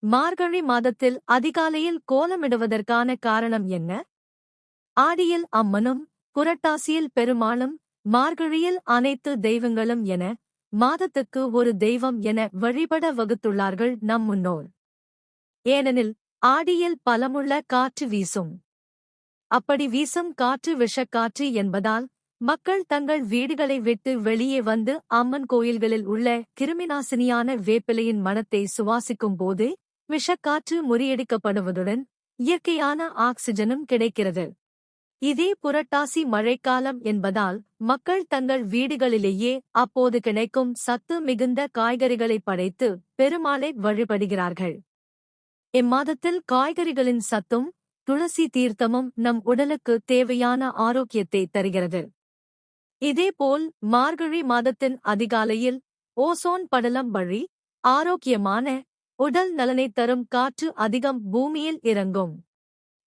மார்கழி மாதத்தில் அதிகாலையில் கோலமிடுவதற்கான காரணம் என்ன? ஆடியில் அம்மனும், புரட்டாசியில் பெருமாளும், மார்கழியில் அனைத்து தெய்வங்களும் என மாதத்துக்கு ஒரு தெய்வம் என வழிபட வகுத்துள்ளார்கள் நம் முன்னோர். ஏனெனில் ஆடியில் பலமுள்ள காற்று வீசும். அப்படி வீசும் காற்று விஷக்காற்று என்பதால் மக்கள் தங்கள் வீடுகளை விட்டு வெளியே வந்து அம்மன் கோயில்களில் உள்ள கிருமிநாசினியான வேப்பிலையின் மணத்தை சுவாசிக்கும் போது விஷக்காற்று முறியடிக்கப்படுவதுடன் இயற்கையான ஆக்சிஜனும் கிடைக்கிறது. இதே புரட்டாசி மழைக்காலம் என்பதால் மக்கள் தங்கள் வீடுகளிலேயே அப்போது கிடைக்கும் சத்து மிகுந்த காய்கறிகளை படைத்து பெருமாளை வழிபடுகிறார்கள். இம்மாதத்தில் காய்கறிகளின் சத்தும் துளசி தீர்த்தமும் நம் உடலுக்கு தேவையான ஆரோக்கியத்தை தருகிறது. இதேபோல் மார்கழி மாதத்தின் அதிகாலையில் ஓசோன் படலம் வழி ஆரோக்கியமான உடல் நலனை தரும் காற்று அதிகம் பூமியில் இறங்கும்.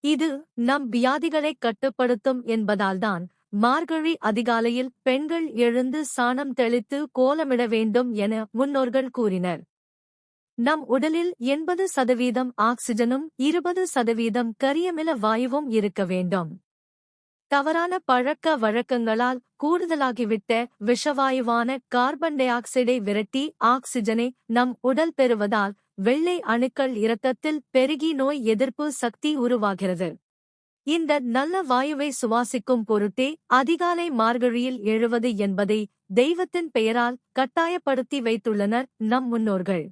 இது நம் வியாதிகளைக் கட்டுப்படுத்தும் என்பதால்தான் மார்கழி அதிகாலையில் பெண்கள் எழுந்து சாணம் தெளித்து கோலமிட வேண்டும் என முன்னோர்கள் கூறினர். நம் உடலில் 80% ஆக்சிஜனும் 20% கரியமில வாயுவும் இருக்க வேண்டும். தவறான பழக்க வழக்கங்களால் கூடுதலாகிவிட்ட விஷவாயுவான கார்பன் டை ஆக்சைடை விரட்டி ஆக்சிஜனை நம் உடல் பெறுவதால் வெள்ளை அணுக்கள் இரத்தத்தில் பெருகி நோய் எதிர்ப்பு சக்தி உருவாகிறது. இந்த நல்ல வாயுவை சுவாசிக்கும் பொருட்டே அதிகாலை மார்கழியில் எழுவது என்பதை தெய்வத்தின் பெயரால் கட்டாயப்படுத்தி வைத்துள்ளனர் நம் முன்னோர்கள்.